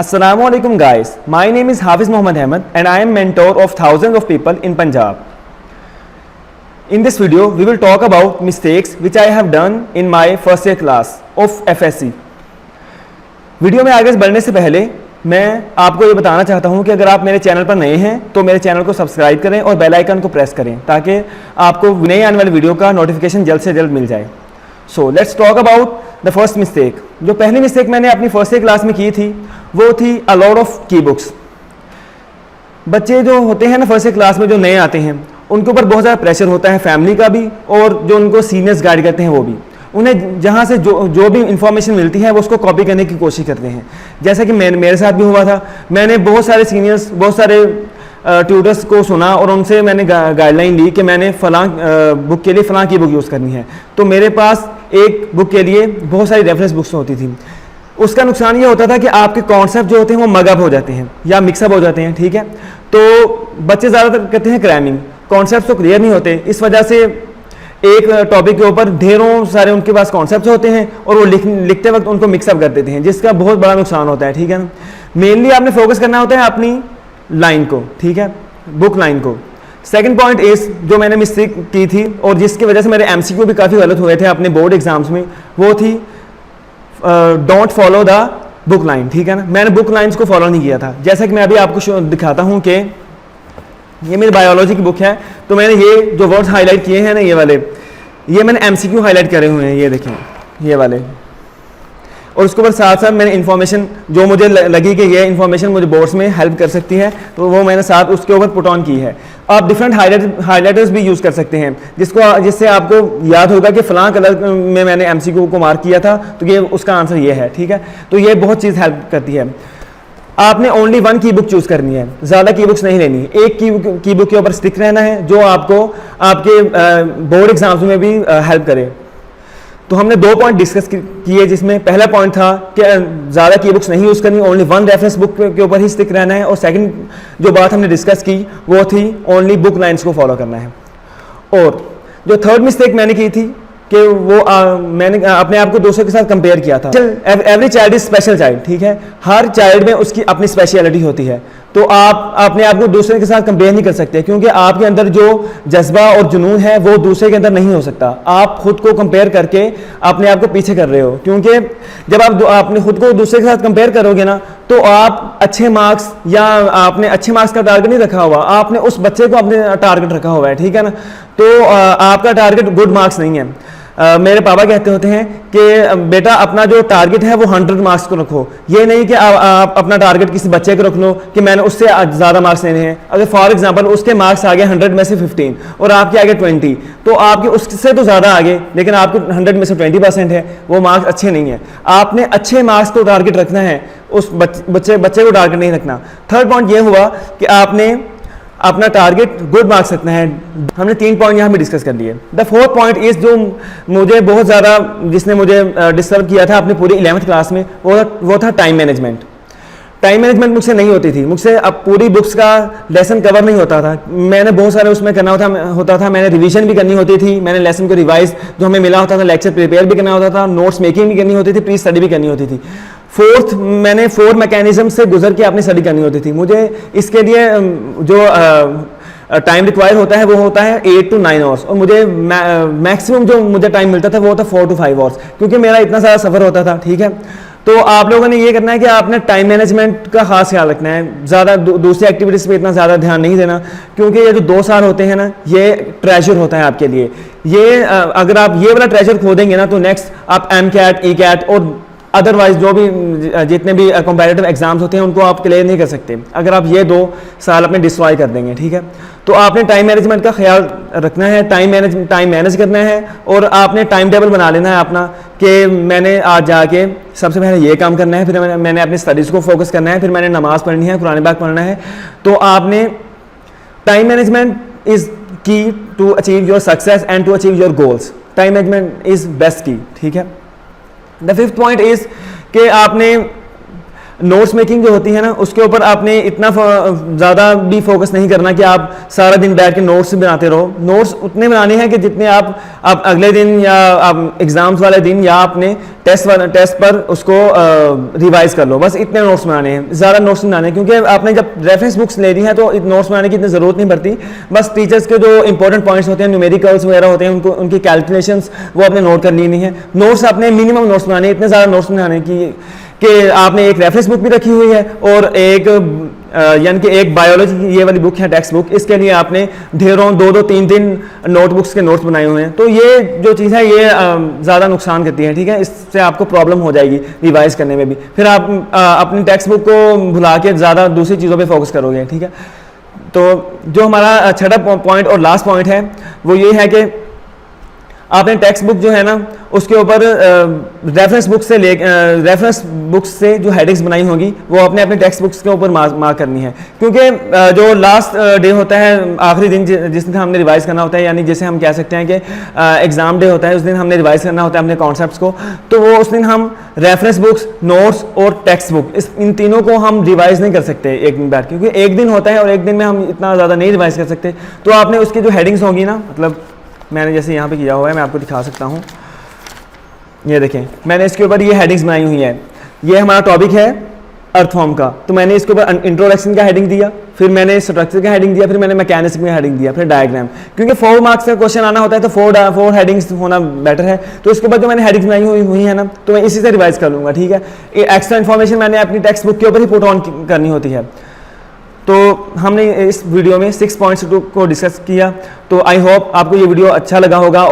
Assalamualaikum guys, my name is Hafiz Muhammad Ahmed and I am mentor of thousands of people in Punjab. In this video, we will talk about mistakes which I have done in my first year class of FSC. Video में आगे बढ़ने से पहले मैं आपको ये बताना चाहता हूँ कि अगर आप मेरे चैनल पर नए हैं तो मेरे चैनल को सब्सक्राइब करें और बेल आइकन को प्रेस करें ताकि आपको नई आने वाली वीडियो का नोटिफिकेशन जल्द से जल्द मिल जाए. So let's talk about the first mistake. जो पहली मिस्टेक मैंने अपनी फर्स्ट ईयर क्लास में की थी वो थी अ लॉट ऑफ की बुक्स. बच्चे जो होते हैं ना फर्स्ट ईयर क्लास में जो नए आते हैं उनके ऊपर बहुत ज़्यादा प्रेशर होता है फैमिली का भी और जो उनको सीनियर्स गाइड करते हैं वो भी. उन्हें जहाँ से जो भी इंफॉर्मेशन मिलती है वो उसको कॉपी करने की कोशिश करते हैं. जैसा कि मेरे साथ भी हुआ था. मैंने बहुत सारे सीनियर्स बहुत सारे ट्यूटर्स को सुना और उनसे मैंने गाइडलाइन ली कि मैंने फ़लाँ बुक के लिए फ़लाँ की बुक यूज़ करनी है. तो मेरे पास एक बुक के लिए बहुत सारी रेफरेंस बुक्स होती थी. उसका नुकसान ये होता था कि आपके कॉन्सेप्ट जो होते हैं वो मगअप हो जाते हैं या मिक्सअप हो जाते हैं. ठीक है, तो बच्चे ज़्यादातर करते हैं क्रैमिंग. कॉन्सेप्ट तो क्लियर नहीं होते. इस वजह से एक टॉपिक के ऊपर ढेरों सारे उनके पास कॉन्सेप्ट होते हैं और वो लिखते वक्त उनको मिक्सअप कर देते हैं जिसका बहुत बड़ा नुकसान होता है. ठीक है ना, मेनली आपने फोकस करना होता है अपनी लाइन को. ठीक है, बुक लाइन को. सेकंड पॉइंट इज जो मैंने मिस्टेक की थी और जिसकी वजह से मेरे एमसीक्यू भी काफ़ी गलत हुए थे अपने बोर्ड एग्जाम्स में, वो थी don't follow the book line. ठीक है ना, मैंने बुक लाइन्स को फॉलो नहीं किया था. जैसा कि मैं अभी आपको दिखाता हूँ कि ये मेरी बायोलॉजी की बुक है तो मैंने ये जो वर्ड्स हाईलाइट किए हैं ना ये वाले, ये मैंने एमसीक्यू हाईलाइट करे हुए हैं. ये देखें ये वाले. और उसके ऊपर साथ साथ मैंने इन्फॉर्मेशन जो मुझे लगी कि ये इन्फॉर्मेशन मुझे बोर्ड्स में हेल्प कर सकती है तो वो मैंने साथ उसके ऊपर पुट ऑन की है. आप डिफरेंट हाईलाइटर्स भी यूज़ कर सकते हैं जिससे आपको याद होगा कि फ़लाँ कलर में मैंने एमसीक्यू को मार्क किया था तो ये उसका आंसर ये है. ठीक है, तो ये बहुत चीज़ हेल्प करती है. आपने ओनली वन की बुक चूज़ करनी है, ज़्यादा की बुक्स नहीं लेनी. एक की बुक के ऊपर स्टिक रहना है जो आपको आपके बोर्ड एग्जाम्स में भी हेल्प करे. तो हमने 2 पॉइंट डिस्कस किए जिसमें पहला पॉइंट था कि ज़्यादा की बुक्स नहीं यूज़ करनी, ओनली वन रेफरेंस बुक के ऊपर ही स्टिक रहना है. और सेकंड जो बात हमने डिस्कस की वो थी ओनली बुक लाइन्स को फॉलो करना है. और जो थर्ड मिस्टेक मैंने की थी कि वो मैंने अपने आप को दूसरों के साथ कंपेयर किया था. Every child is special child. ठीक है, हर चाइल्ड में उसकी अपनी स्पेशलिटी होती है. तो आप अपने आप को दूसरे के साथ कंपेयर नहीं कर सकते क्योंकि आपके अंदर जो जज्बा और जुनून है वो दूसरे के अंदर नहीं हो सकता. आप खुद को कंपेयर करके अपने आप को पीछे कर रहे हो क्योंकि जब आप अपने खुद को दूसरे के साथ कंपेयर करोगे ना तो आप अच्छे मार्क्स या आपने अच्छे मार्क्स का टारगेट नहीं रखा हुआ, आपने उस बच्चे को अपने टारगेट रखा हुआ है. ठीक है ना, तो आपका टारगेट गुड मार्क्स नहीं है. मेरे पापा कहते होते हैं कि बेटा अपना जो टारगेट है वो 100 मार्क्स को रखो. ये नहीं कि आप अपना टारगेट किसी बच्चे को रख लो कि मैंने उससे ज़्यादा मार्क्स लेने हैं. अगर फॉर एग्जांपल उसके मार्क्स आ गए 100 में से 15 और आपके आगे 20 तो आपके उससे तो ज़्यादा आगे लेकिन आपको 100 में से 20% है, वो मार्क्स अच्छे नहीं है. आपने अच्छे मार्क्स को टारगेट रखना है, उस बच्चे को टारगेट नहीं रखना. थर्ड पॉइंट ये हुआ कि आपने अपना टारगेट गुड मार्क्स रखना है. हमने 3 पॉइंट यहाँ पे डिस्कस कर लिए. द फोर्थ पॉइंट इज जो मुझे बहुत ज़्यादा जिसने मुझे डिस्टर्ब किया था अपनी पूरी 11th क्लास में वो था टाइम मैनेजमेंट. टाइम मैनेजमेंट मुझसे नहीं होती थी. मुझसे अब पूरी बुक्स का लेसन कवर नहीं होता था. मैंने बहुत सारे उसमें करना होता था. मैंने रिवीजन भी करनी होती थी. मैंने लेसन को रिवाइज जो हमें मिला होता था, लेक्चर प्रिपेयर भी करना होता था, नोट्स मेकिंग भी करनी होती थी, प्री स्टडी भी करनी होती थी. मैंने 4 मैकेनिज्म से गुजर के अपनी स्टडी करनी होती थी. मुझे इसके लिए जो टाइम रिक्वायर होता है वो होता है 8 to 9 आवर्स और मुझे मैक्सिमम जो मुझे टाइम मिलता था वो होता 4 to 5 आवर्स क्योंकि मेरा इतना सारा सफ़र होता था. ठीक है, तो आप लोगों ने ये करना है कि आपने टाइम मैनेजमेंट का खास ख्याल रखना है. ज़्यादा दूसरी एक्टिविटीज़ पे इतना ज़्यादा ध्यान नहीं देना क्योंकि ये जो 2 साल होते हैं ना ये ट्रेजर होता है आपके लिए. ये अगर आप ये वाला ट्रेजर खो देंगे ना तो नेक्स्ट आप MCAT, ECAT और अदरवाइज जो भी जितने भी कंपैरेटिव एग्जाम्स होते हैं उनको आप क्लियर नहीं कर सकते अगर आप ये 2 साल अपने डिस्ट्रॉय कर देंगे. ठीक है, तो आपने टाइम मैनेजमेंट का ख्याल रखना है, टाइम मैनेज करना है और आपने टाइम टेबल बना लेना है अपना कि मैंने आज जाके सबसे पहले ये काम करना है, फिर मैंने अपनी स्टडीज़ को फोकस करना है, फिर मैंने नमाज़ पढ़नी है, कुरान पाक पढ़ना है. तो आपने time management is key to achieve your success and to achieve your goals. Time management is best key. ठीक है. द फिफ्थ पॉइंट इज़ कि आपने नोट्स मेकिंग जो होती है ना, उसके ऊपर आपने इतना ज़्यादा भी फोकस नहीं करना कि आप सारा दिन बैठ के नोट्स बनाते रहो। नोट्स उतने बनाने हैं कि जितने आप अगले दिन या आप एग्ज़ाम्स वाले दिन या अपने टेस्ट पर उसको रिवाइज कर लो, बस इतने नोट्स बनाने हैं, ज़्यादा नोट्स नहीं बनाने, क्योंकि आपने जब रेफरेंस बुक्स ले ली हैं तो नोट्स बनाने की इतनी ज़रूरत नहीं पड़ती। बस टीचर्स के जो इंपॉर्टेंट पॉइंट्स होते हैं, न्यूमेरिकल्स वगैरह होते हैं, उनको उनकी कैलकुलेशंस वो आपने नोट कर लेनी है। नोट्स आपने मिनिमम नोट्स बनाने, इतने ज़्यादा नोट्स बनाने कि आपने एक रेफरेंस बुक भी रखी हुई है और एक यानी कि एक बायोलॉजी की ये वाली बुक है टेक्स्ट बुक, इसके लिए आपने ढेरों 2-2, 3-3 नोटबुक्स के नोट्स बनाए हुए हैं। तो ये जो चीज़ है ये ज़्यादा नुकसान करती है, ठीक है, इससे आपको प्रॉब्लम हो जाएगी रिवाइज करने में भी। फिर आप अपनी टेक्स्ट बुक को भुला के ज़्यादा दूसरी चीज़ों पर फोकस करोगे, ठीक है। तो जो हमारा छठा पॉइंट और लास्ट पॉइंट है वो ये है कि आपने टेक्स्ट बुक जो है ना उसके ऊपर रेफरेंस बुक से जो हेडिंग्स बनाई होंगी वो आपने अपने टेक्स्ट बुक्स के ऊपर मार्क करनी है, क्योंकि जो लास्ट डे होता है, आखिरी दिन जिस दिन हमने रिवाइज करना होता है, यानी जैसे हम कह सकते हैं कि एग्जाम डे होता है, उस दिन हमने रिवाइज करना होता है अपने कॉन्सेप्ट्स को, तो वो उस दिन हम रेफरेंस बुक्स, नोट्स और टेक्स्ट बुक इन तीनों को हम रिवाइज नहीं कर सकते एक दिन बैठ, क्योंकि एक दिन होता है और एक दिन में हम इतना ज़्यादा नहीं रिवाइज कर सकते। तो आपने उसकी जो हेडिंग्स होंगी ना, मतलब मैंने जैसे यहाँ पे किया हुआ है, मैं आपको दिखा सकता हूँ, ये देखें, मैंने इसके ऊपर ये हेडिंग्स बनाई हुई है। ये हमारा टॉपिक है अर्थफॉर्म का, तो मैंने इसके ऊपर इंट्रोडक्शन का हेडिंग दिया, फिर मैंने स्ट्रक्चर का हेडिंग दिया, फिर मैंने मैकेनिज्म का हेडिंग दिया, फिर डायग्राम, क्योंकि 4 मार्क्स का क्वेश्चन आना होता है तो 4 हेडिंग्स होना बेटर है। तो इसके बाद जो मैंने हेडिंग्स बनाई हुई है ना, तो मैं इसी से रिवाइज कर लूँगा, ठीक है। एक्स्ट्रा इन्फॉर्मेशन मैंने अपनी टेक्स्ट बुक के ऊपर ही पुट ऑन करनी होती है। तो हमने इस वीडियो में 6 पॉइंट्स को डिस्कस किया, तो आई होप आपको ये वीडियो अच्छा लगा होगा।